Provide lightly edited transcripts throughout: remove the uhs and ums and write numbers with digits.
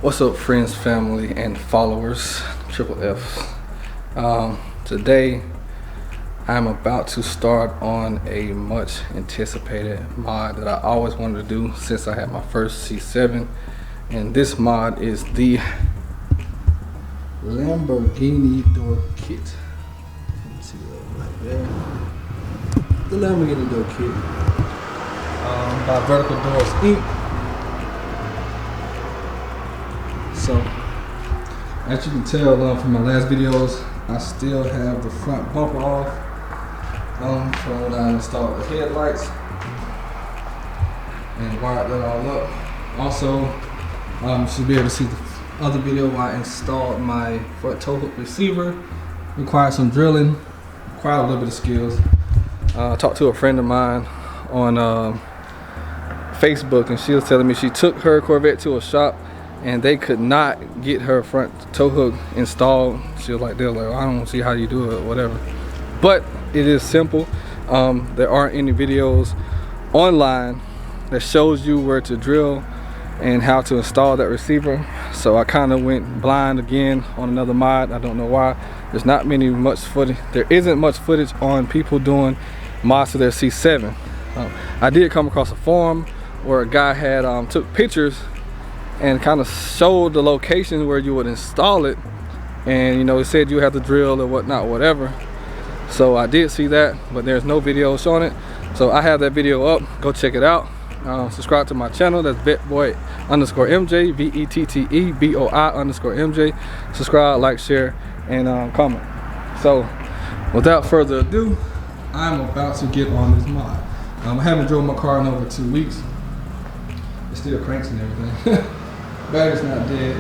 What's up, friends, family, and followers, Triple F. Today I'm about to start on a much anticipated mod that I always wanted to do since I had my first C7, and this mod is the Lamborghini door kit. Let's see that right there. The Lamborghini door kit by Vertical Doors Inc. So, as you can tell from my last videos, I still have the front bumper off from when I installed the headlights and wired that all up. Also, you should be able to see the other video where I installed my front tow hook receiver. Required some drilling, required a little bit of skills. I talked to a friend of mine on Facebook, and she was telling me she took her Corvette to a shop and they could not get her front tow hook installed. She was like, they're like, I don't see how you do it or whatever. But it is simple. There aren't any videos online that shows you where to drill and how to install that receiver. So I kind of went blind again on another mod. I don't know why. There's not much footage. There isn't much footage on people doing mods to their C7. I did come across a forum where a guy had took pictures and kind of showed the location where you would install it, and you know, it said you have to drill or whatnot, whatever. So I did see that, but there's no video showing it. So I have that video up. Go check it out. Subscribe to my channel. That's vetboy_MJ, VETTEBOI_MJ. Subscribe, like, share, and comment. So without further ado, I'm about to get on this mod. I haven't drove my car in over 2 weeks. It still cranks and everything. Battery's not dead,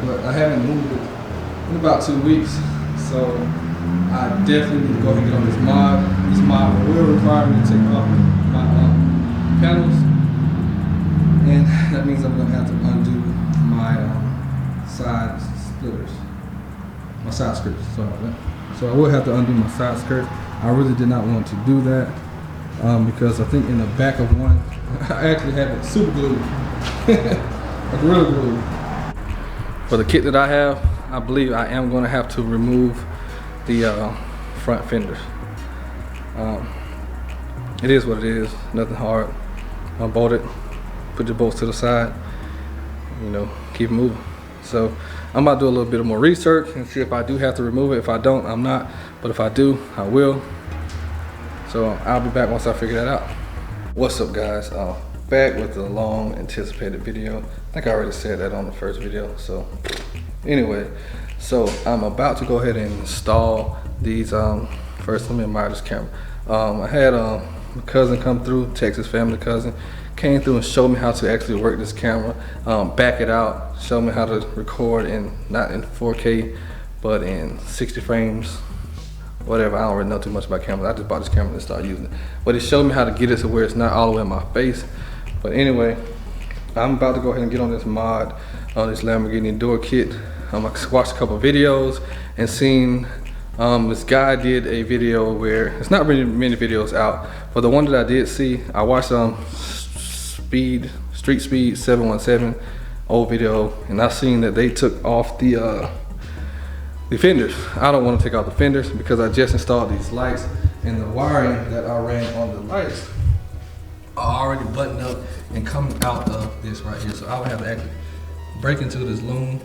but I haven't moved it in about 2 weeks, so I definitely need to go ahead and get on this mod. This mod will require me to take off my panels, and that means I'm going to have to undo my side splitters, my side skirts. Sorry about that. So I will have to undo my side skirt. I really did not want to do that because I think in the back of one, I actually have it super glued. Like really glue. For the kit that I have, I believe I am going to have to remove the front fenders. It is what it is, nothing hard. Unbolt it, put your bolts to the side, you know, keep moving. So I'm about to do a little bit more research and see if I do have to remove it. If I don't, I'm not, but if I do, I will. So I'll be back once I figure that out. What's up, guys? Back with the long anticipated video. I think I already said that on the first video. So anyway, so I'm about to go ahead and install these. First, let me admire this camera. I had my cousin come through, Texas family cousin, came through and showed me how to actually work this camera, back it out, show me how to record in, not in 4K, but in 60 frames. Whatever, I don't really know too much about cameras. I just bought this camera and started using it. But it showed me how to get it to where it's not all the way in my face. But anyway, I'm about to go ahead and get on this mod on this Lamborghini door kit. I watched a couple videos and seen this guy did a video where, it's not really many videos out, but the one that I did see, I watched Street Speed 717 old video, and I seen that they took off the fenders. I don't want to take out the fenders because I just installed these lights, and the wiring that I ran on the lights are already buttoned up and coming out of this right here. So I would have to actually break into this loom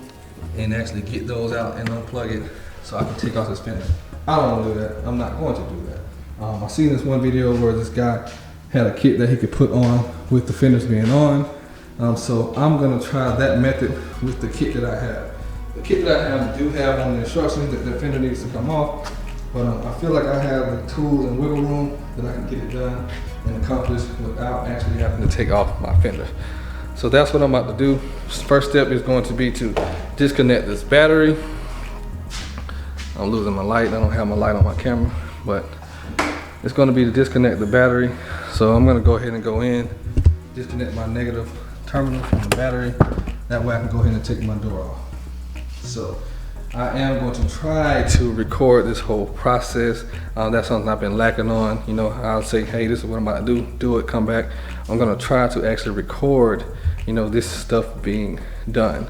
and actually get those out and unplug it so I can take off this fender. I don't want to do that. I'm not going to do that. I seen this one video where this guy had a kit that he could put on with the fenders being on. So I'm gonna try that method with the kit that I have. The kit that I have do have on the instructions that the fender needs to come off, but I feel like I have the tools and wiggle room that I can get it done and accomplish without actually having to take off my fender. So that's what I'm about to do. First step is going to be to disconnect this battery. I'm losing my light. I don't have my light on my camera, but it's going to be to disconnect the battery. So I'm going to go ahead and go in, disconnect my negative terminal from the battery. That way I can go ahead and take my door off. So I am going to try to record this whole process. That's something I've been lacking on. You know, I'll say, hey, this is what I'm about to do it, come back. I'm gonna try to actually record you know, this stuff being done.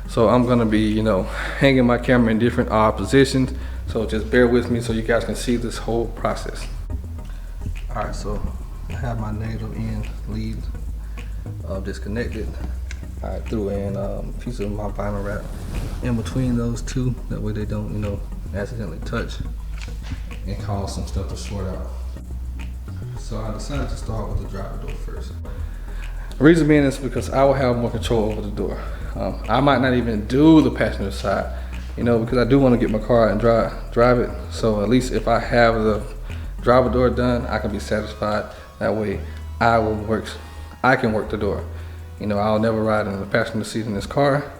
So I'm gonna be, you know, hanging my camera in different odd positions. So just bear with me so you guys can see this whole process. All right, so I have my negative end lead disconnected. I threw in a piece of my vinyl wrap in between those two. That way they don't, you know, accidentally touch and cause some stuff to short out. So I decided to start with the driver door first. The reason being is because I will have more control over the door. I might not even do the passenger side, you know, because I do want to get my car out and drive it. So at least if I have the driver door done, I can be satisfied. That way I can work the door. You know, I'll never ride in the passenger seat in this car.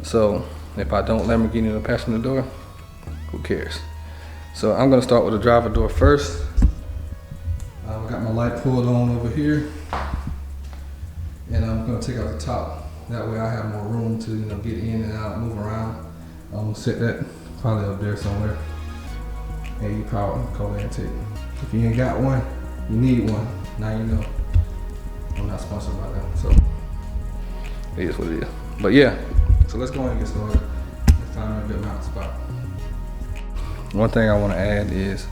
So if I don't Lamborghini in the passenger door, who cares? So I'm gonna start with the driver door first. I've got my light pulled on over here. And I'm gonna take out the top. That way I have more room to, you know, get in and out, move around. I'm gonna set that probably up there somewhere. And you probably go there and take it. If you ain't got one, you need one. Now you know. I'm not sponsored by them, so it is what it is. But yeah, so let's go ahead and get started. Let's find a good mount spot. One thing I want to add is,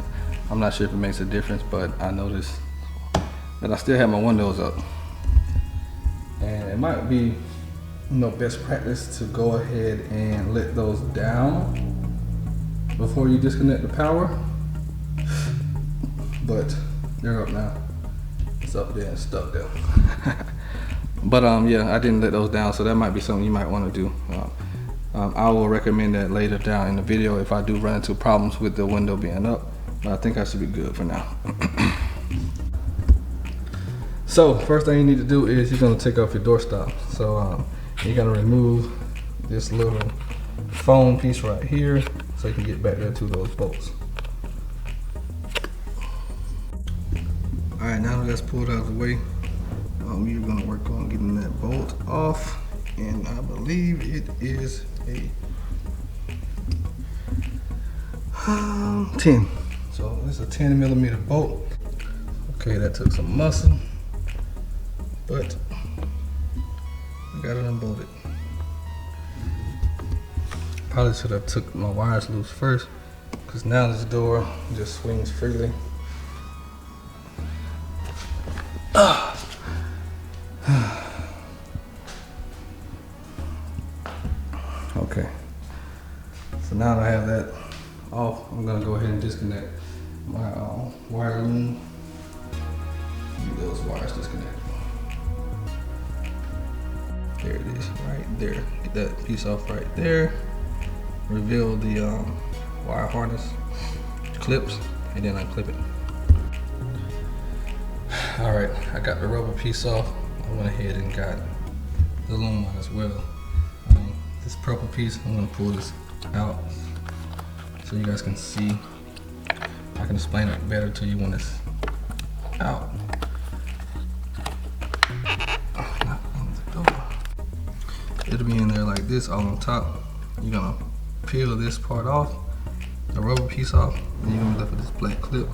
I'm not sure if it makes a difference, but I noticed that I still have my windows up. And it might be, you know, best practice to go ahead and let those down before you disconnect the power. But they're up now. It's up there and stuck there. But yeah, I didn't let those down, so that might be something you might want to do. I will recommend that later down in the video if I do run into problems with the window being up. But I think I should be good for now. So first thing you need to do is you're gonna take off your doorstop. So you're gonna remove this little foam piece right here so you can get back there to those bolts. All right, now that that's pulled out of the way, you're gonna work on getting that bolt off, and I believe it is a 10. So it's a 10mm bolt. Okay, that took some muscle, but I got it unbolted. Probably should have took my wires loose first, because now this door just swings freely. Okay, so now that I have that off, I'm gonna go ahead and disconnect my wire loom. Get those wires disconnected. There it is, right there. Get that piece off right there. Reveal the wire harness clips, and then unclip it. All right, I got the rubber piece off. I went ahead and got the loom on as well. This purple piece, I'm gonna pull this out so you guys can see. I can explain it better to you when it's out. Not on the door. It'll be in there like this, all on top. You're gonna peel this part off, the rubber piece off, and you're gonna be left with this black clip.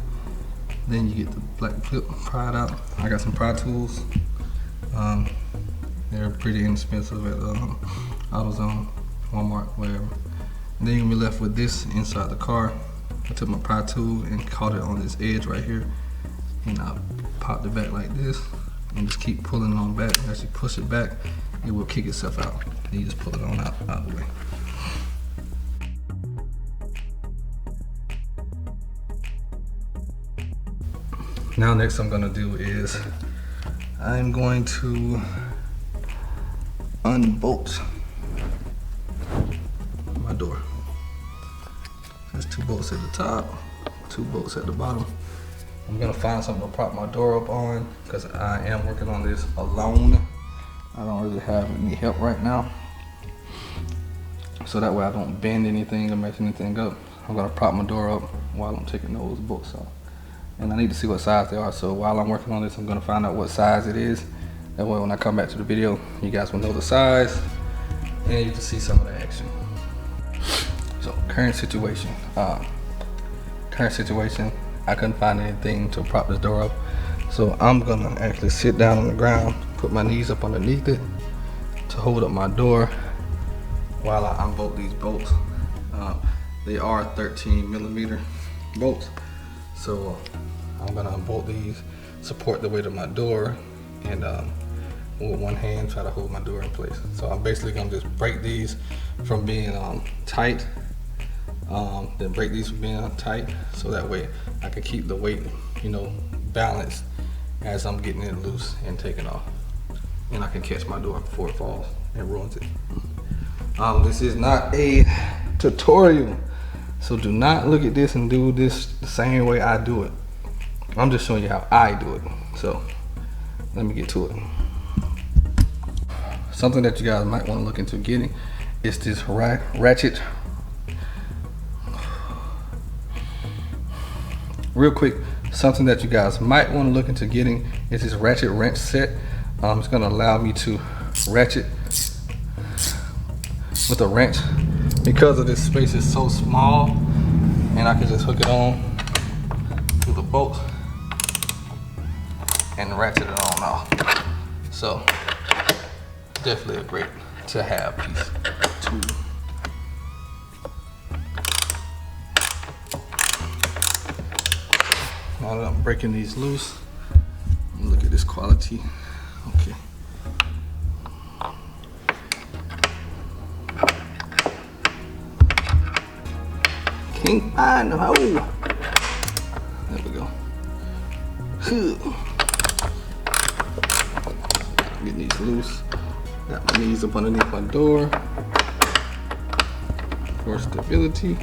Then you get the black clip pried out. I got some pry tools. They're pretty inexpensive at AutoZone, Walmart, whatever. And then you're gonna be left with this inside the car. I took my pry tool and caught it on this edge right here, and I popped it back like this, and just keep pulling it on back. As you push it back, it will kick itself out. And you just pull it on out of the way. Now next I'm gonna do is I'm going to unbolt my door. There's 2 bolts at the top, 2 bolts at the bottom. I'm gonna find something to prop my door up on because I am working on this alone. I don't really have any help right now. So that way I don't bend anything or mess anything up. I'm gonna prop my door up while I'm taking those bolts off. And I need to see what size they are, so while I'm working on this, I'm gonna find out what size it is. That way when I come back to the video, you guys will know the size and you can see some of the action. So current situation, I couldn't find anything to prop this door up. So I'm gonna actually sit down on the ground, put my knees up underneath it, to hold up my door while I unbolt these bolts. They are 13mm bolts, so I'm gonna unbolt these, support the weight of my door, and with one hand try to hold my door in place. So I'm basically gonna just break these from being tight, then break these from being tight, so that way I can keep the weight, you know, balanced as I'm getting it loose and taking off, and I can catch my door before it falls and ruins it. This is not a tutorial, so do not look at this and do this the same way I do it. I'm just showing you how I do it. So let me get to it. Something that you guys might want to look into getting is this ratchet. Real quick, something that you guys might want to look into getting is this Ratchet Wrench Set. It's going to allow me to ratchet with a wrench because of this space is so small, and I can just hook it on to the bolt and ratchet it on off. So definitely a great to have piece tool. Now that I'm breaking these loose, look at this quality. Okay. Can't find the hole. There we go. Getting these loose. Got my knees up underneath my door for stability.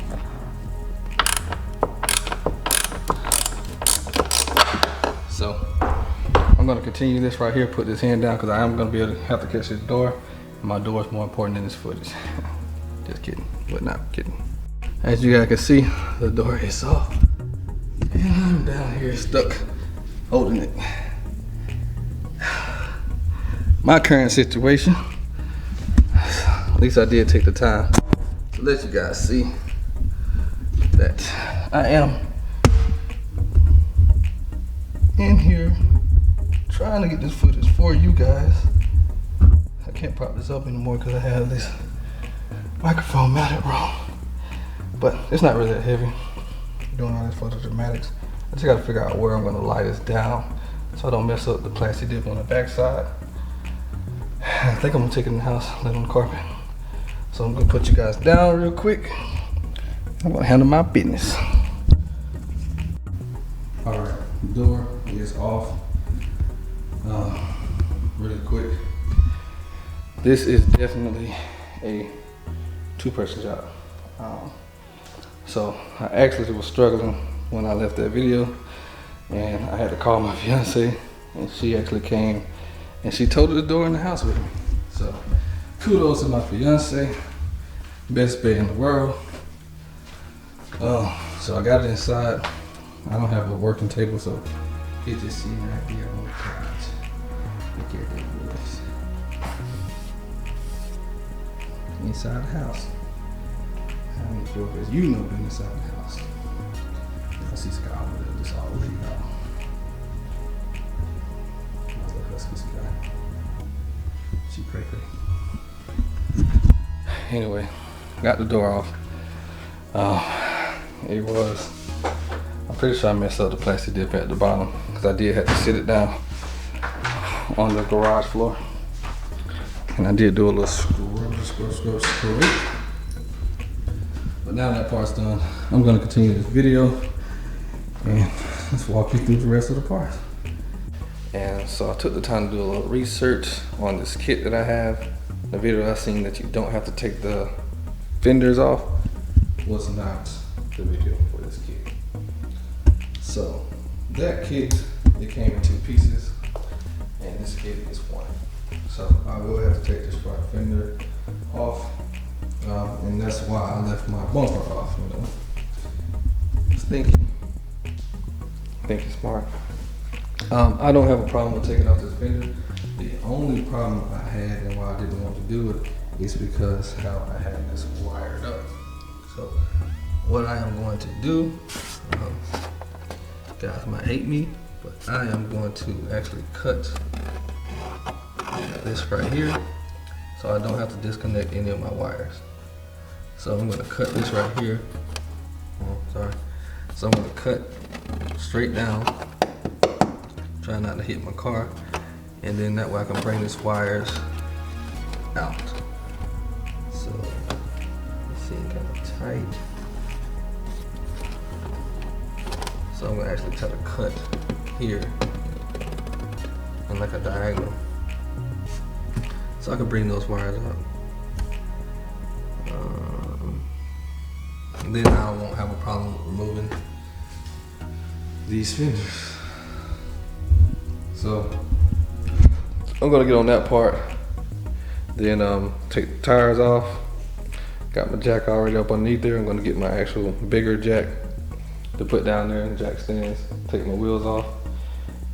So I'm gonna continue this right here, put this hand down, because I am gonna be able to have to catch this door. My door is more important than this footage. Just kidding, but not kidding. As you guys can see, the door is off, and I'm down here stuck holding it. My current situation, at least I did take the time to let you guys see that I am in here trying to get this footage for you guys. I can't prop this up anymore because I have this microphone mounted wrong, but it's not really that heavy. Doing all this photo dramatics, I just gotta figure out where I'm gonna lie this down so I don't mess up the plastic dip on the backside. I think I'm gonna take it in the house, lay it on the carpet. So I'm gonna put you guys down real quick. I'm gonna handle my business. All right, the door is off. Really quick. This is definitely a two-person job. So I actually was struggling when I left that video, and I had to call my fiance, and she actually came and she toted the door in the house with me. So kudos to my fiance, best babe in the world. So I got it inside. I don't have a working table, so you just see right here on the couch. Look at that voice. Inside the house. How many brokers you know been inside the house? I see Sky over there, just all over y'all. Husky Sky. She cray. Anyway, got the door off. I'm pretty sure I messed up the plastic dip at the bottom because I did have to sit it down on the garage floor. And I did do a little scrub. But now that part's done, I'm gonna continue this video and let's walk you through the rest of the parts. And so I took the time to do a little research on this kit that I have. The video I seen that you don't have to take the fenders off was not the video for this kit. So that kit, it came in 2 pieces, and this kit is 1. So I will have to take this front fender off, and that's why I left my bumper off, you know. Just thinking smart. I don't have a problem with taking off this fender. The only problem I had and why I didn't want to do it is because how I had this wired up. So what I am going to do, guys might hate me, but I am going to actually cut this right here so I don't have to disconnect any of my wires. So I'm gonna cut this right here. Oh, sorry. So I'm gonna cut straight down, try not to hit my car, and then that way I can bring these wires out. So let's see, kind of tight. So I'm gonna actually try to cut here in like a diagonal, so I can bring those wires out. Then I won't have a problem with removing these fenders. So I'm gonna get on that part, then take the tires off. Got my jack already up underneath there. I'm gonna get my actual bigger jack to put down there in the jack stands, take my wheels off,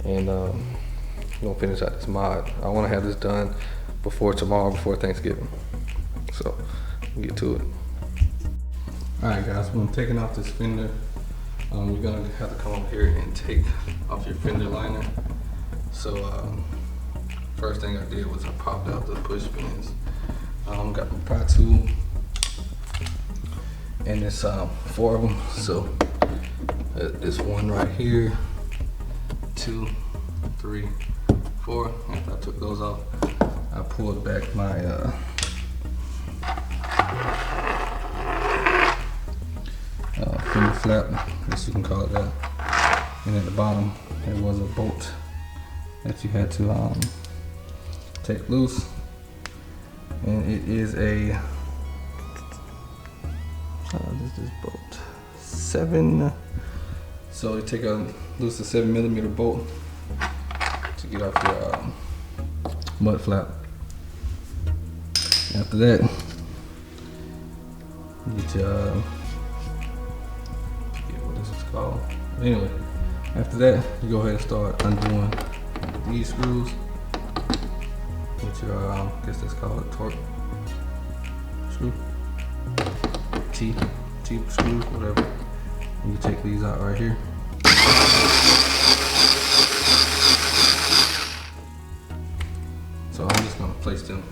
and I'm gonna finish out this mod. I wanna have this done before tomorrow, before Thanksgiving. So we'll get to it. All right guys, when I'm taking off this fender, you're gonna have to come up here and take off your fender liner. So first thing I did was I popped out the push pins. Got my pry tool, and it's 4 of them. So it's 1 right here, 2, 3, 4. After I took those off, I pulled back my fender flap, I guess you can call it that. And at the bottom, there was a bolt that you had to take loose. And it is a, this is bolt 7. So you take a loose a 7mm bolt to get off your mud flap. After that, you get your called. Anyway, after that, you go ahead and start undoing these screws with your, I guess that's called a torque screw, T screws, whatever. And you take these out right here. So I'm just gonna place them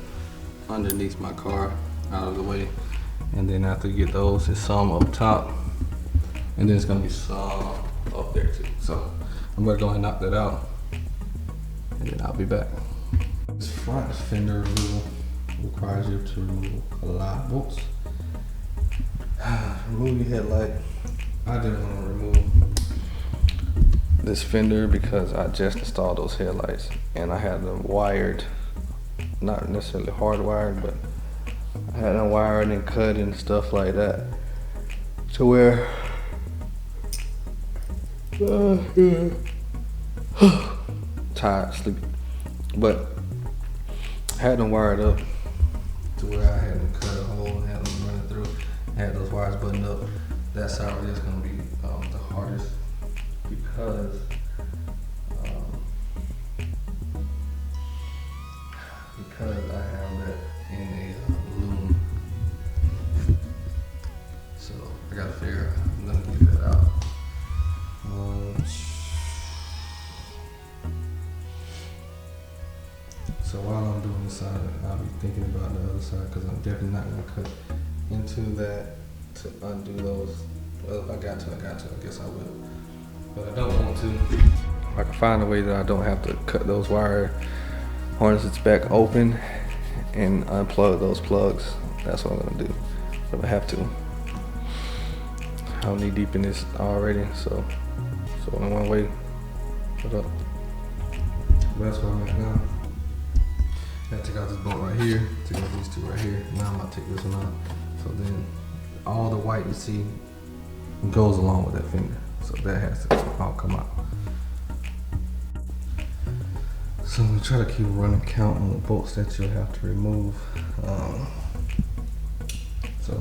underneath my car, out of the way, and then after you get those, there's some up top. And then it's gonna be some up there too. So I'm gonna go ahead and knock that out, and then I'll be back. This front fender removal requires you to remove a lot of bolts. Remove your headlight. I didn't want to remove this fender because I just installed those headlights, and I had them wired, not necessarily hardwired, but I had them wired and cut and stuff like that, to where tired, sleepy, but I had them wired up to where I had them cut a hole and had them running through, had those wires buttoned up. That's how it is going to be the hardest, because I have that in a loom. So I gotta figure out, I'm gonna get that out. So while I'm doing this side, I'll be thinking about the other side, because I'm definitely not gonna cut into that to undo those. Well, if I got to, I guess I will. But I don't want to. If I can find a way that I don't have to cut those wire harnesses back open and unplug those plugs, that's what I'm gonna do. If I have to. I'm knee deep in this already, so only one way. What up? That's where I'm at now. I take out this bolt right here, take out these two right here. Now I'm gonna take this one out. So then all the white you see goes along with that fender. So that has to all come out. So I'm gonna try to keep a running count on the bolts that you'll have to remove. So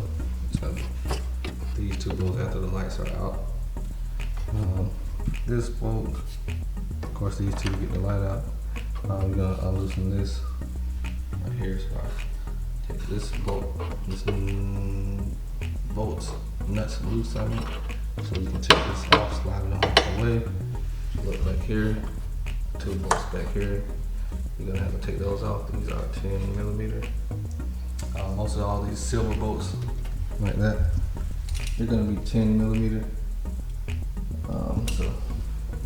these two bolts after the lights are out. This bolt, of course these two get the light out. I'm gonna unloosen this right here. So I take this bolt, this bolt's nuts loose on it. So you can take this off, slide it on the way. Look back here, two bolts back here. You're gonna have to take those off. These are 10mm. Most of all these silver bolts like that, they're gonna be 10mm. So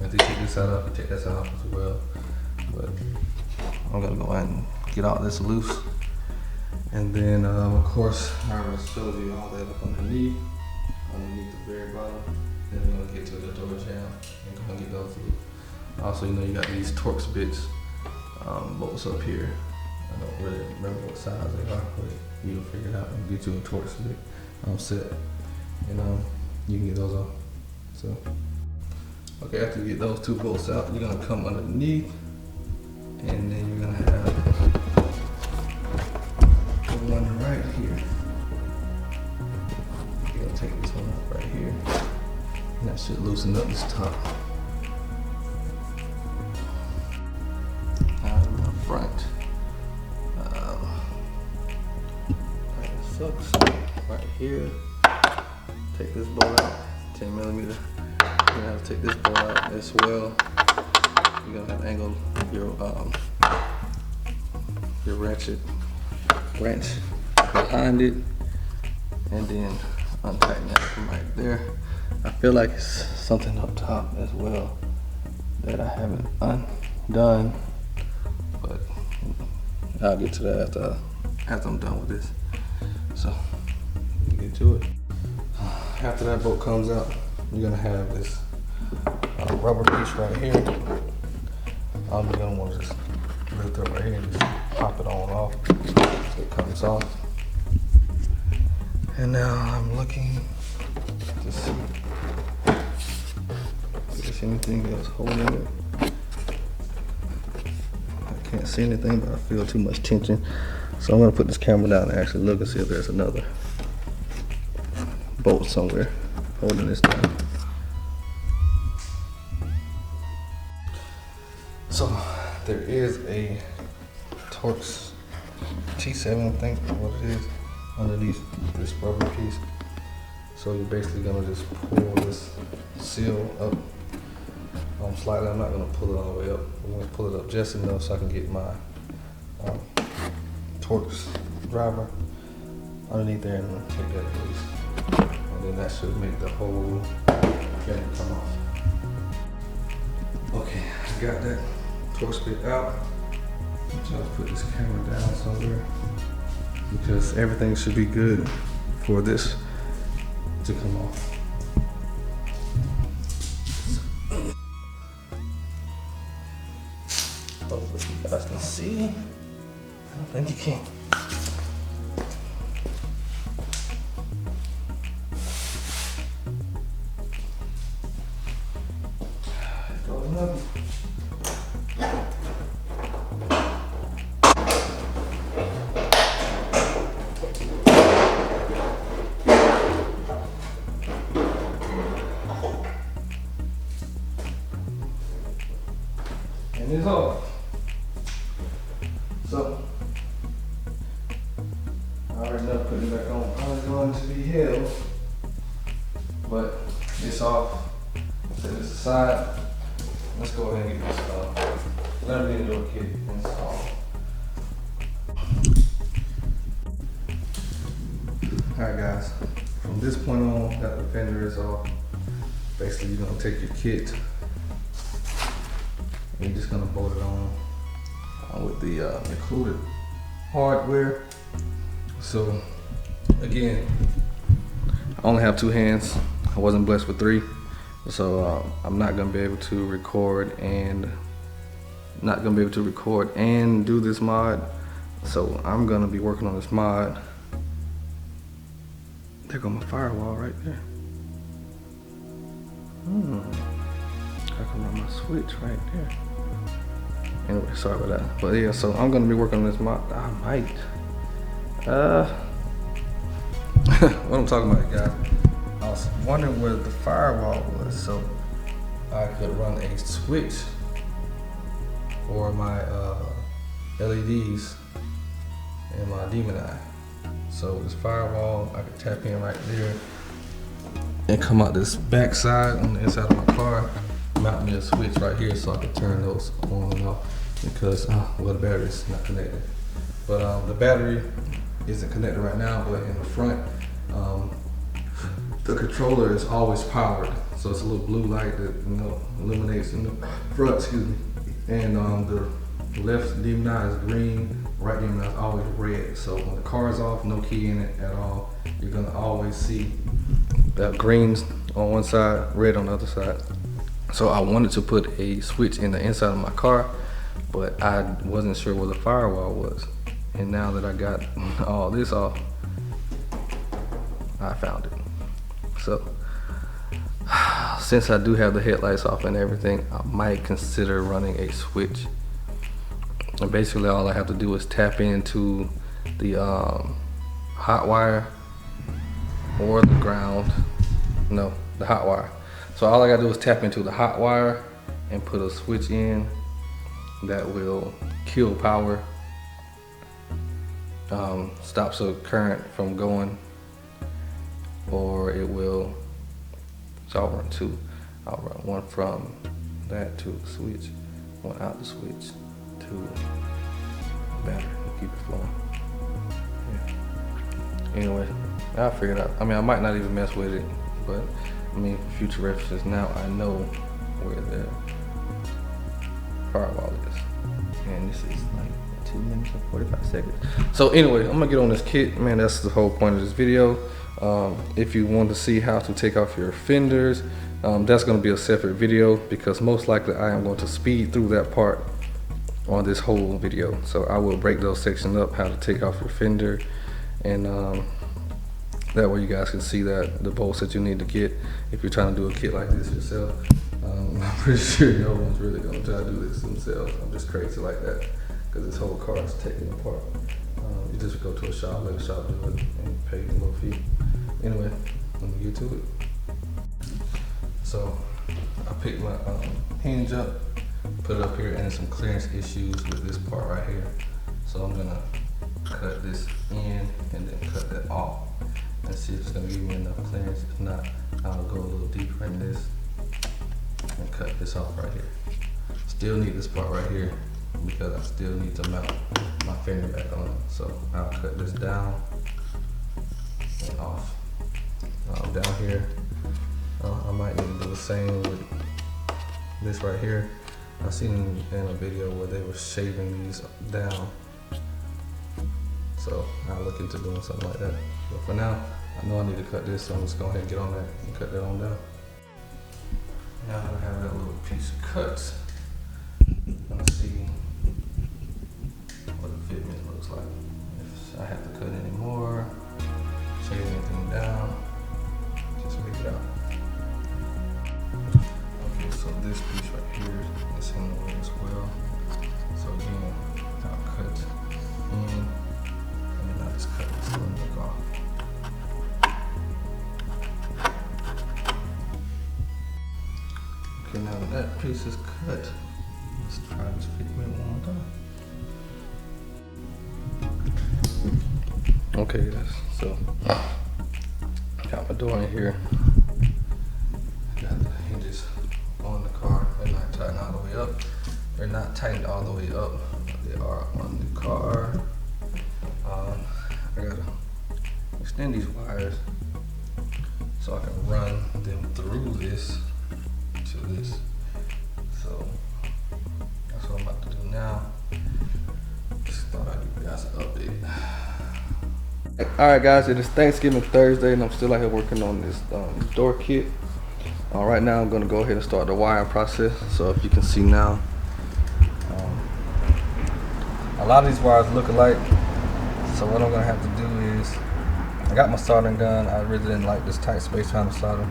after you take this side off, you take that side off as well. But I'm gonna go ahead and get all this loose. And then of course, I already showed you all that up underneath the very bottom. Then we're gonna get to the door jamb and go and get those loose. Also, you know, you got these Torx bits, bolts up here. I don't really remember what size they are, but you'll figure it out and get you a Torx bit set. And you can get those off. So, okay, after you get those two bolts out, you're gonna come underneath, and then you're gonna have the one right here. You're gonna take this one off right here, and that should loosen up this top. Now in the front, sucks right here. Take this bolt out, 10mm. You're gonna have to take this bolt out as well. You're gonna have to angle your ratchet wrench behind it, and then untighten that from right there. I feel like it's something up top as well that I haven't undone, but I'll get to that after I'm done with this. So get to it. After that bolt comes out, you're gonna have this rubber piece right here. You're gonna want to just lift it right here and just pop it on off so it comes off. And now I'm looking to see if there's anything else holding it. I can't see anything, but I feel too much tension. So I'm gonna put this camera down and actually look and see if there's another bolt somewhere holding this down. So there is a Torx T7, I think what it is, underneath this rubber piece. So you're basically gonna just pull this seal up slightly. I'm not gonna pull it all the way up. I'm gonna pull it up just enough so I can get my Torx driver underneath there and then take that loose. And then that should make the whole thing come off. Okay, I got that Torx bit out. Just put this camera down somewhere because everything should be good for this to come off. Hopefully you guys can see. I don't think you can. And it's off. So I already know putting it back on. Probably going to be hell, but it's off. Set this aside. Let's go ahead and get this let me do a kit installed. Alright guys, from this point on that the fender is off, basically you're gonna take your kit and you're just gonna bolt it on with the included hardware. So again, I only have 2 hands. I wasn't blessed with 3. So I'm not gonna be able to record and do this mod. So I'm gonna be working on this mod. There goes my firewall right there. I can run my switch right there. Anyway, sorry about that. But yeah, so I'm gonna be working on this mod. I might. What I'm talking about, guys. I was wondering where the firewall was, so I could run a switch for my LEDs and my Demon Eye. So this firewall, I could tap in right there and come out this back side on the inside of my car, mount me a switch right here so I can turn those on and off. because well, the battery is not connected. But the battery isn't connected right now, but in the front, the controller is always powered. So it's a little blue light that, you know, illuminates in the front, excuse me. And the left Demon Eye is green, right Demon Eye is always red. So when the car is off, no key in it at all, you're gonna always see that green's on one side, red on the other side. So I wanted to put a switch in the inside of my car, but I wasn't sure where the firewall was. And now that I got all this off, I found it. So since I do have the headlights off and everything, I might consider running a switch. And basically all I have to do is tap into the hot wire or the ground. No, the hot wire. So all I gotta do is tap into the hot wire and put a switch in that will kill power, stops the current from going, or it will. So I'll run two. I'll run one from that to the switch, one out the switch to the battery and keep it flowing. Yeah. Anyway, I'll figure it out. I mean, I might not even mess with it, but I mean, for future references, now I know where the firewall is. And this is like 2 minutes and 45 seconds. So anyway, I'm gonna get on this kit. Man, that's the whole point of this video. If you want to see how to take off your fenders, that's going to be a separate video, because most likely I am going to speed through that part on this whole video. So I will break those sections up, how to take off your fender, and that way you guys can see that the bolts that you need to get if you're trying to do a kit like this yourself. I'm pretty sure no one's really going to try to do this themselves. I'm just crazy like that, because this whole car is taken apart. You just go to a shop, let a shop do it, and pay a little fee. Anyway, let me get to it. So I picked my hinge up, put it up here, and there's some clearance issues with this part right here. So I'm gonna cut this in and then cut that off and see if it's gonna give me enough clearance. If not, I'll go a little deeper in this and cut this off right here. Still need this part right here, because I still need to mount my fender back on it. So I'll cut this down and off. Down here, I might need to do the same with this right here. I seen in a video where they were shaving these down. So I'll look into doing something like that. But for now, I know I need to cut this, so I'm just going ahead and get on that and cut that on down. Now that I have that little piece cut, let's see what the fitment looks like. If I have to cut any more, shave anything down, just make it out. Okay, so this piece right here is in the way as well. So again, I'll cut in, and then I'll just cut this cylinder off. Okay, now that that piece is cut, let's try this fitment one more time. Okay guys, so got my door in here. Got the hinges on the car. They're not tightened all the way up. They're not tightened all the way up, but they are on the car. I gotta extend these wires so I can run them through this to this. So that's what I'm about to do now. Just thought I'd give you guys an update. Alright guys, it is Thanksgiving Thursday and I'm still out here working on this door kit. Right now I'm going to go ahead and start the wiring process. So if you can see now, a lot of these wires look alike. So what I'm going to have to do is, I got my soldering gun. I really didn't like this tight space trying to solder,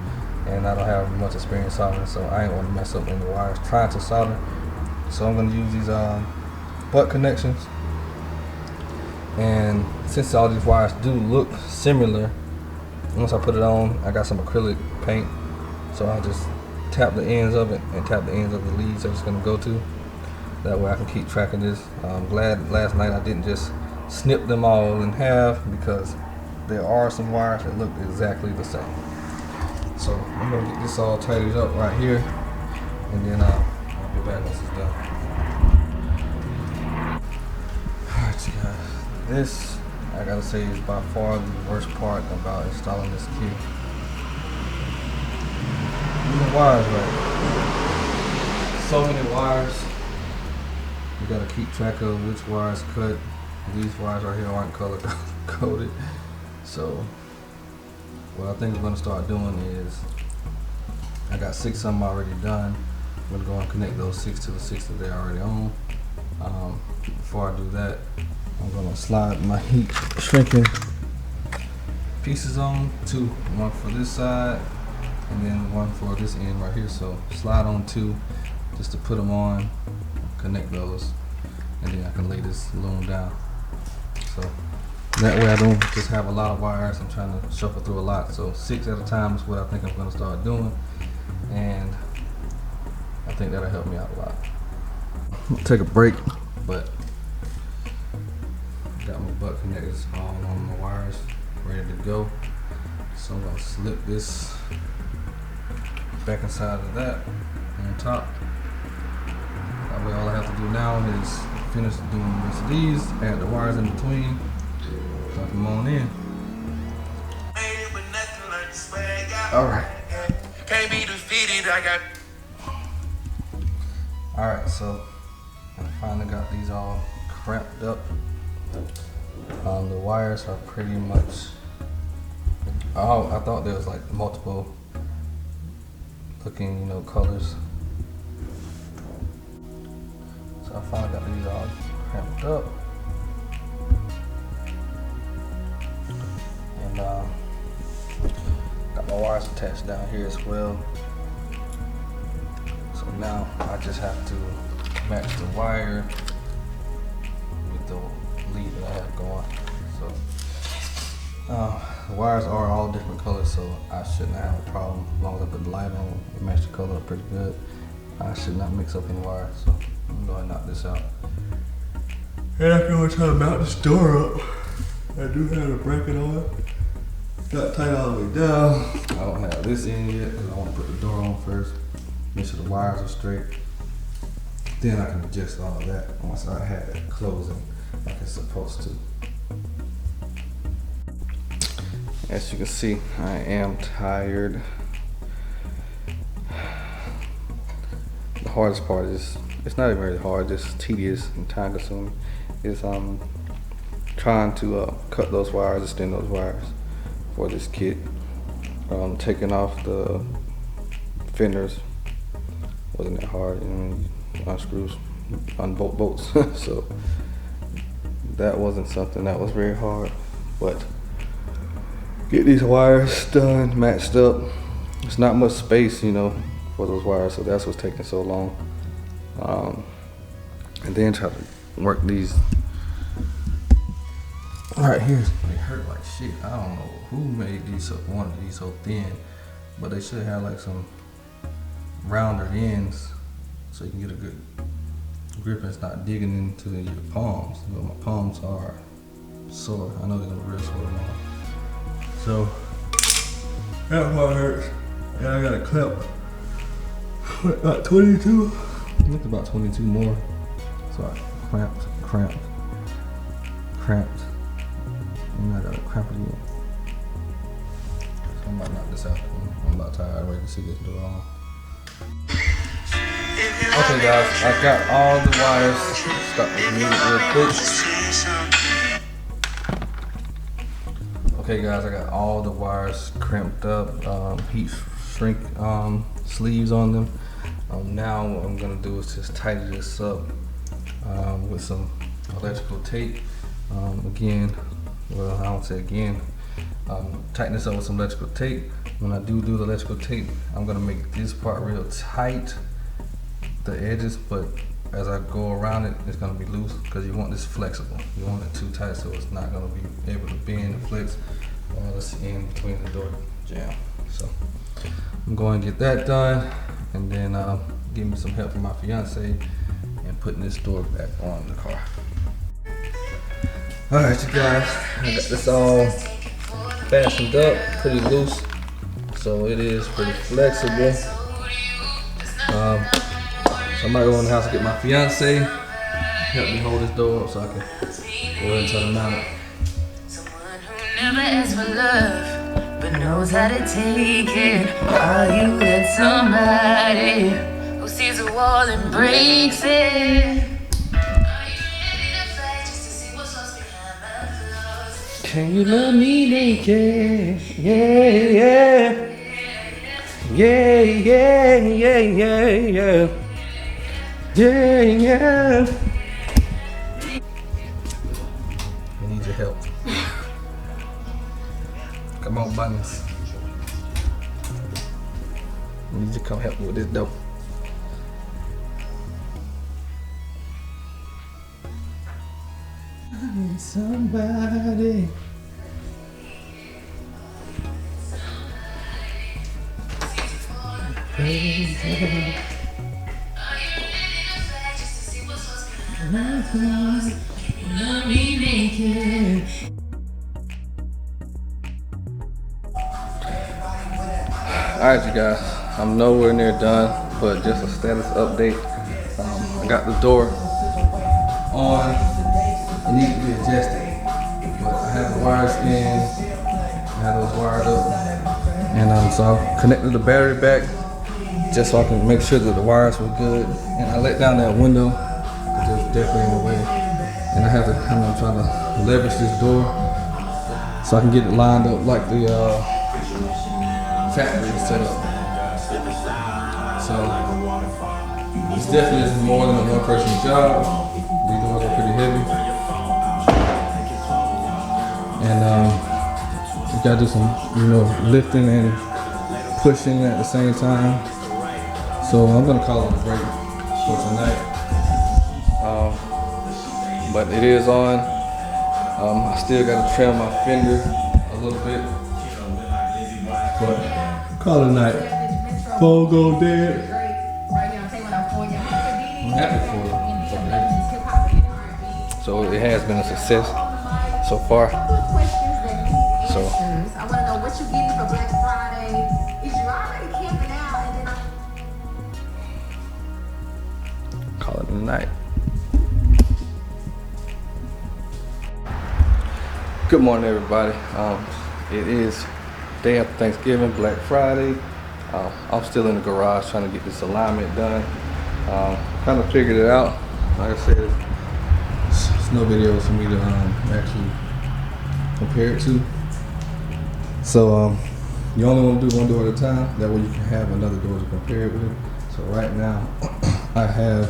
and I don't have much experience soldering, so I ain't want to mess up any wires trying to solder. So I'm going to use these butt connections. And since all these wires do look similar, once I put it on, I got some acrylic paint, so I'll just tap the ends of it and tap the ends of the leads that it's going to go to. That way I can keep track of this. I'm glad last night I didn't just snip them all in half, because there are some wires that look exactly the same. So I'm going to get this all tidied up right here, and then I'll be back once it's done. See, this, I gotta say, is by far the worst part about installing this kit. These wires, right? So many wires. You gotta keep track of which wires cut. These wires right here aren't color coded. So what I think I'm gonna start doing is, I got 6 of them already done. I'm gonna go and connect those 6 to the 6 that they're already on. Before I do that, I'm gonna slide my heat shrinking pieces on, 2, one for this side and then one for this end right here. So slide on 2 just to put them on, connect those, and then I can lay this loom down. So that way I don't just have a lot of wires. I'm trying to shuffle through a lot. So 6 at a time is what I think I'm gonna start doing, and I think that'll help me out a lot. I'm gonna take a break, but got my butt connectors all on my wires, ready to go. So I'm gonna slip this back inside of that on top. That way all I have to do now is finish doing the rest of these, add the wires in between, plug them on in. Alright. Can't be defeated, I got. Alright, so I finally got these all cramped up. The wires are pretty much, I thought there was like multiple looking, colors. So I finally got these all cramped up. And got my wires attached down here as well. So now I just have to match the wire with the lead that I have going. So the wires are all different colors, so I shouldn't have a problem as long as I put the light on and match the color up pretty good. I should not mix up any wires, so I'm going to knock this out. And I can always try to mount this door up. I do have a bracket on. Got tight all the way down. I don't have this in yet because I want to put the door on first. Make sure the wires are straight. Then I can adjust all of that once I have it closing like it's supposed to. As you can see, I am tired. The hardest part is, it's not even very hard, just tedious and time consuming, is trying to cut those wires, extend those wires for this kit. Taking off the fenders wasn't that hard, unscrews, unbolt bolts. So that wasn't something that was very hard, but get these wires done, matched up. There's not much space, for those wires, so that's what's taking so long. And then try to work these right here. They hurt like shit. I don't know who made these, wanted these so thin, but they should have like some rounder ends so you can get a good grip and it's not digging into your palms. My palms are sore. I know they're gonna be real sore tomorrow. So that part hurts. And I got a clip. About 22. I think about 22 more. So I cramped. And I gotta cramp it again. So I'm about to knock this out. I'm about tired, ready to see this door on. Okay guys, I got all the wires. Stop the music real quick. Okay guys, I got all the wires crimped up, heat shrink sleeves on them. Now what I'm gonna do is just tighten this up with some electrical tape. Again, well, I don't say again, tighten this up with some electrical tape. When I do the electrical tape, I'm gonna make this part real tight, the edges, but as I go around it, it's gonna be loose because you want this flexible. You want it too tight so it's not gonna be able to bend and flex while it's in between the door jamb. So I'm going to get that done, and then give me some help from my fiance and putting this door back on the car. All right, you guys, I got this all fastened up, pretty loose, so it is pretty flexible. So I might go in the house and get my fiance, help me hold this door up so I can We're into the mountain. Someone who never asks for love, but knows how to take it. Are you with somebody who sees a wall and breaks it? Are you ready to fight just to see what's lost behind my flaws? Can you love me naked? Yeah, yeah. Yeah, yeah, yeah, yeah, yeah. Yeah, yeah. I need your help. Come on, Buttons. I need you to come help me with this dough. I need somebody. Love me naked. Alright, you guys, I'm nowhere near done, but just a status update. I got the door on. It needs to be adjusted, but I have the wires in. I have those wired up, and so I connected the battery back just so I can make sure that the wires were good. And I let down that window, it was definitely in the way. And I have to kind of try to leverage this door so I can get it lined up like the factory set up. So this definitely is more than a one-person job. These doors are pretty heavy, and you gotta do some, lifting and pushing at the same time. So I'm gonna call it a break for tonight. But it is on. I still gotta trim my Fender a little bit. But call it a night. Phone go dead. I'm happy for it. So it has been a success so far. So I want to know what you getting for Black Friday. Is you already camping out and then call it a night. Good morning, everybody. It is day after Thanksgiving, Black Friday. I'm still in the garage trying to get this alignment done. Kind of figured it out. Like I said, there's no videos for me to actually compare it to. So you only want to do one door at a time. That way you can have another door to compare it with. So right now, I have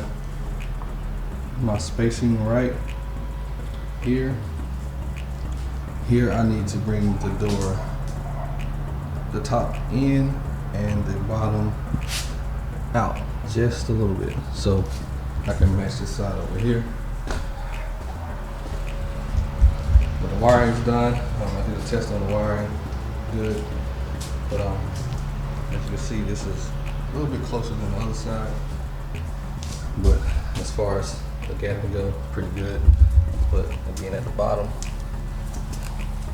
my spacing right here. Here I need to bring the door, the top in and the bottom out just a little bit, so I can match this side over here. But the wiring's done. I did a test on the wiring, good. But as you can see, this is a little bit closer than the other side. But as far as the gapping goes, pretty good. But again, at the bottom,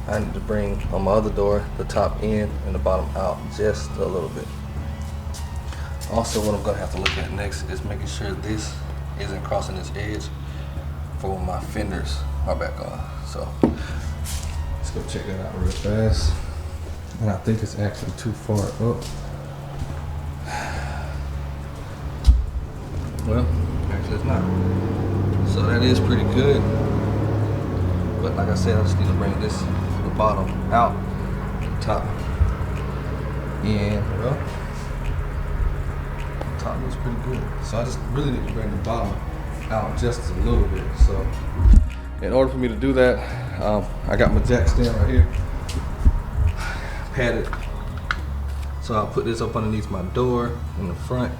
I need to bring on my other door the top in and the bottom out just a little bit. Also, what I'm gonna have to look at next is making sure this isn't crossing this edge for when my fenders are back on. So let's go check that out real fast. And I think it's actually too far up. Well, actually it's not. So that is pretty good. But like I said, I just need to bring this, the bottom out, top in. Well, the top looks pretty good. So I just really need to bring the bottom out just a little bit. So in order for me to do that, I got my jack stand right here, padded. So I'll put this up underneath my door in the front.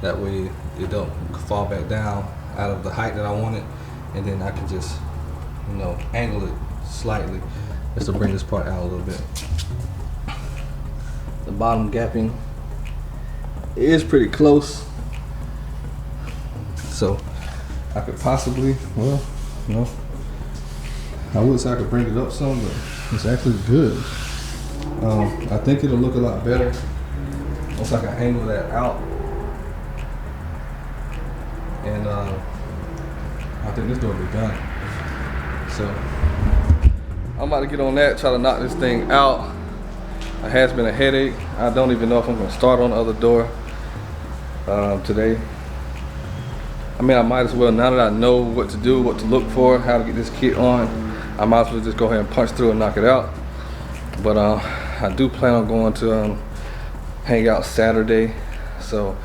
That way it don't fall back down out of the height that I want it. And then I can just, angle it slightly just to bring this part out a little bit. The bottom gapping is pretty close. So I could possibly, I would say I could bring it up some, but it's actually good. I think it'll look a lot better once I can angle that out. And I think this door will be done. So I'm about to get on that, try to knock this thing out. It has been a headache. I don't even know if I'm gonna start on the other door today. I mean, I might as well, now that I know what to do, what to look for, how to get this kit on, I might as well just go ahead and punch through and knock it out. But I do plan on going to hang out Saturday, so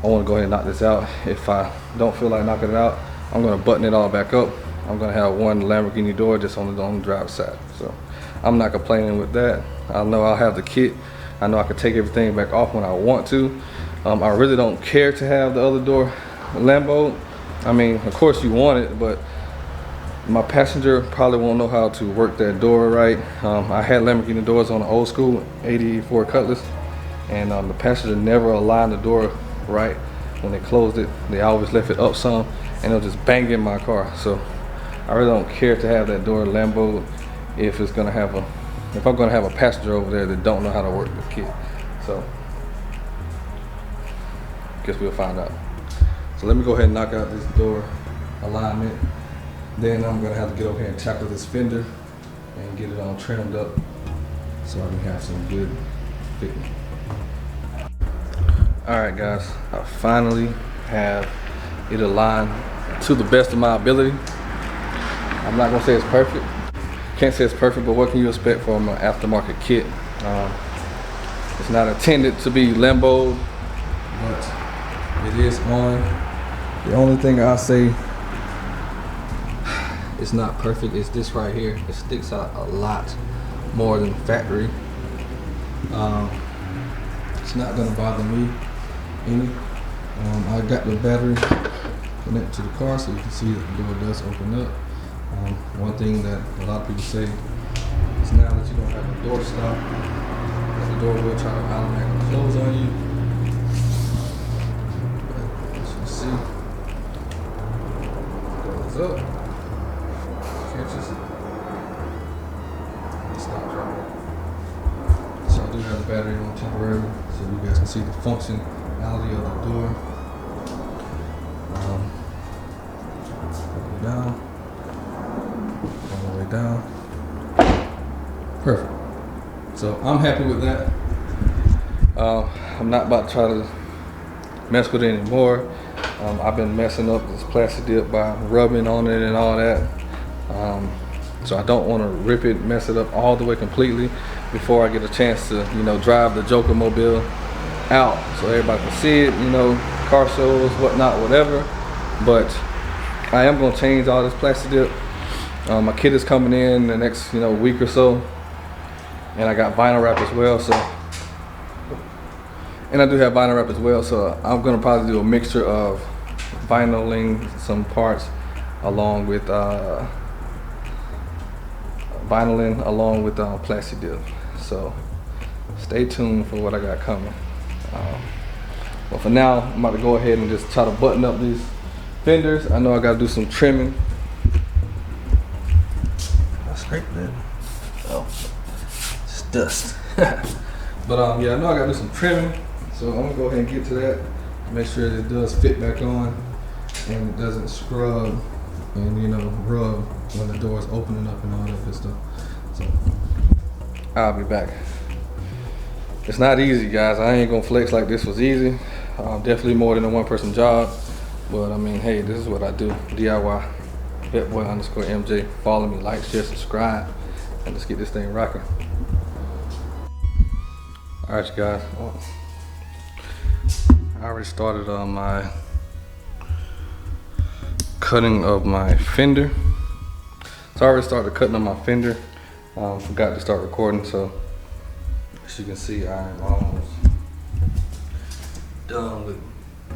I want to go ahead and knock this out. If I don't feel like knocking it out, I'm going to button it all back up. I'm going to have one Lamborghini door just on the driver's side. So I'm not complaining with that. I know I'll have the kit. I know I can take everything back off when I want to. I really don't care to have the other door Lambo. I mean, of course you want it, but my passenger probably won't know how to work that door right. I had Lamborghini doors on the old school 84 Cutlass, and the passenger never aligned the door right when they closed it. They always left it up some, and it'll just bang in my car. So I really don't care to have that door Lambo if I'm gonna have a passenger over there that don't know how to work the kit. So guess we'll find out. So let me go ahead and knock out this door alignment. Then I'm gonna have to get over here and tackle this fender and get it all trimmed up so I can have some good fitting. Alright guys, I finally have it aligned to the best of my ability. I'm not gonna say it's perfect. Can't say it's perfect, but what can you expect from an aftermarket kit? It's not intended to be Lambo, but it is on. The only thing I say it's not perfect is this right here. It sticks out a lot more than factory. It's not gonna bother me any. I got the battery connected to the car, so you can see that the door does open up. One thing that a lot of people say is now that you don't have a doorstop, that the door will try to automatically close on you. But as you can see, it goes up, catches it, and stops right there. So I do have the battery on temporarily, so you guys can see the functionality of the door. Go down. All the way down. Perfect. So I'm happy with that. I'm not about to try to mess with it anymore. I've been messing up this plastic dip by rubbing on it and all that. So I don't want to rip it, mess it up all the way completely before I get a chance to, drive the Joker Mobile out so everybody can see it, car shows, whatnot, whatever. But I am gonna change all this plastic dip. My kit is coming in the next, week or so, and I got vinyl wrap as well. So, and I do have vinyl wrap as well. So I'm gonna probably do a mixture of vinyling some parts along with plastic dip. So stay tuned for what I got coming. But for now, I'm about to go ahead and just try to button up these fenders. I know I gotta do some trimming. I scraped that. Oh, just dust. But yeah, I know I gotta do some trimming. So I'm gonna go ahead and get to that. Make sure that it does fit back on and it doesn't scrub and rub when the door is opening up and all that good stuff. So I'll be back. It's not easy, guys. I ain't gonna flex like this was easy. Definitely more than a one-person job. But I mean, hey, this is what I do. DIY. Vetboy_MJ. Follow me, like, share, subscribe, and let's get this thing rocking. All right, you guys. Well, I already started on my cutting of my fender. So I already started cutting on my fender. Forgot to start recording, so as you can see, I'm almost done with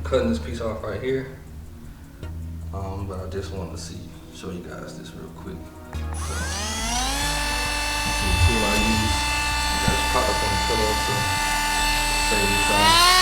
cutting this piece off right here. But I just wanted to show you guys this real quick. So, this is the tool I use. I just popped up on the pillow, so save you time.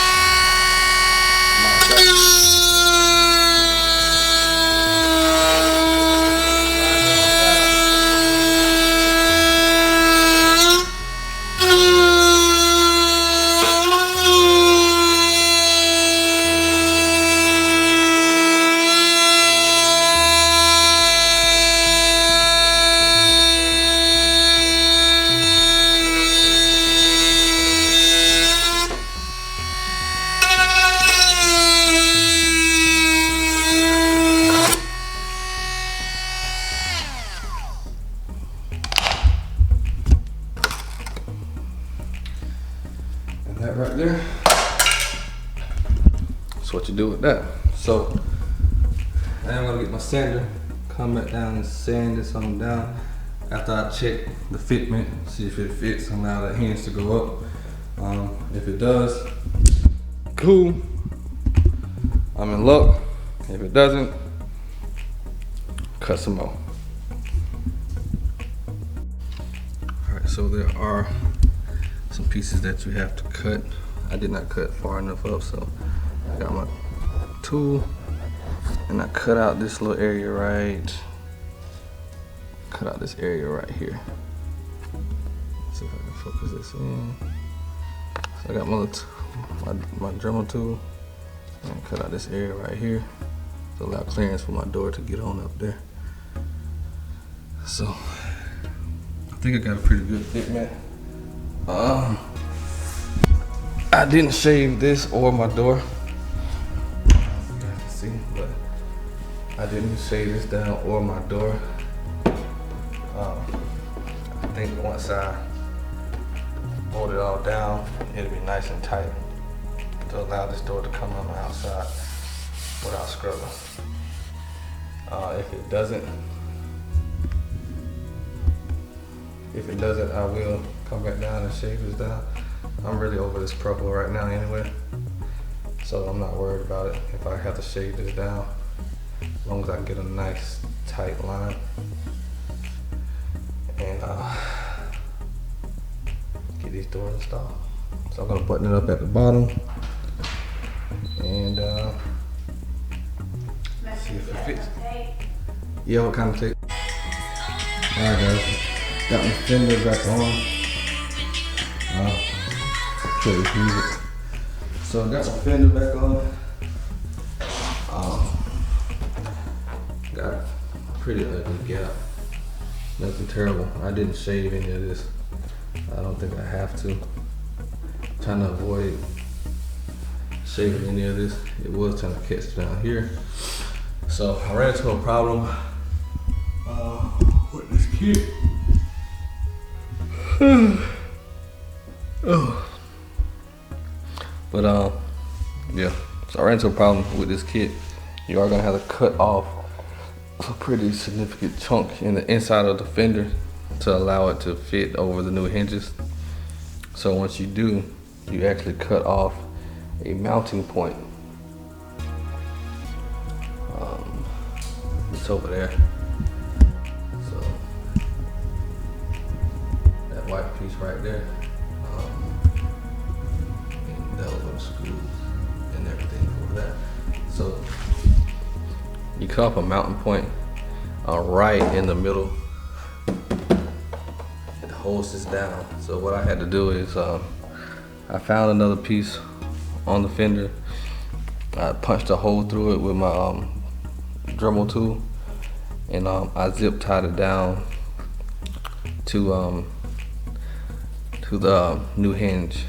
that right there. That's what you do with that. So now I'm gonna get my sander, come back down and sand this on down after I check the fitment, see if it fits, allow that hinge to go up. If it does, cool, I'm in luck. If it doesn't, cut some more. Alright, so there are some pieces that you have to cut. I did not cut far enough up, so I got my tool and I cut out this little area right. Cut out this area right here. Let's see if I can focus this in. So I got my Dremel tool and cut out this area right here to allow clearance for my door to get on up there. So I think I got a pretty good fit, man. I didn't shave this or my door. You guys can see, but I didn't shave this down or my door. I think once I bolt it all down, it'll be nice and tight to allow this door to come on the outside without scrubbing. If it doesn't, I will come back down and shave this down. I'm really over this purple right now anyway, so I'm not worried about it if I have to shave this down, as long as I can get a nice tight line. And get these doors installed. So I'm gonna button it up at the bottom and see if it fits. Yeah, what kind of tape? Alright guys, got my Fender back on. Play this music. So I got my Fender back on. Got a pretty ugly gap. Nothing terrible. I didn't shave any of this. I don't think I have to. I'm trying to avoid shaving any of this. It was trying to catch down here. So I ran into a problem with this kit. But yeah. So I ran into a problem with this kit. You are gonna have to cut off a pretty significant chunk in the inside of the fender to allow it to fit over the new hinges. So once you do, you actually cut off a mounting point. It's over there. So that white piece right there, and that was screws and everything for that. So you cut off a mounting point right in the middle. It holds this down. So what I had to do is I found another piece on the fender. I punched a hole through it with my Dremel tool, and I zip tied it down to the new hinge.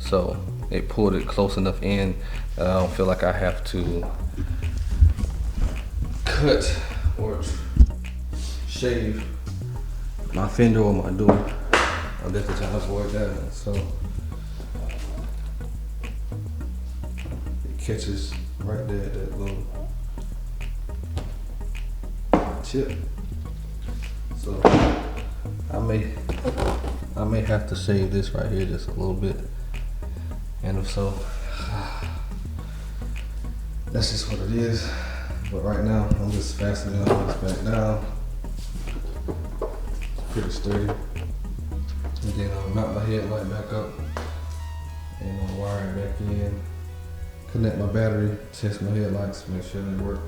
So it pulled it close enough in that I don't feel like I have to cut or shave my fender or my door. I'm definitely trying to avoid that. So it catches right there at that little chip. So I may have to shave this right here just a little bit. And if so, that's just what it is. But right now, I'm just fastening all this back down. It's pretty sturdy. And then I'll mount my headlight back up and I'll wire it back in. Connect my battery, test my headlights, make sure they work.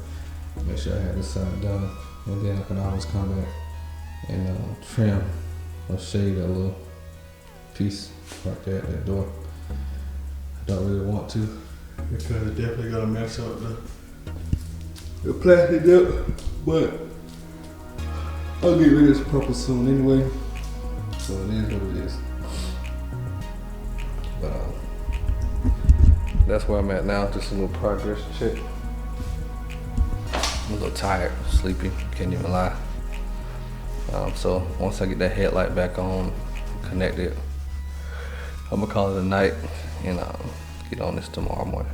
Make sure I have this side done. And then I can always come back and trim or shave that little piece right there at that door. I don't really want to, because it's definitely gonna mess up the plastic dip, but I'll get rid of this purple soon anyway. So it is what it is. But that's where I'm at now, just a little progress check. I'm a little tired, sleepy, can't even lie. So once I get that headlight back on, connected, I'm gonna call it a night and get on this tomorrow morning.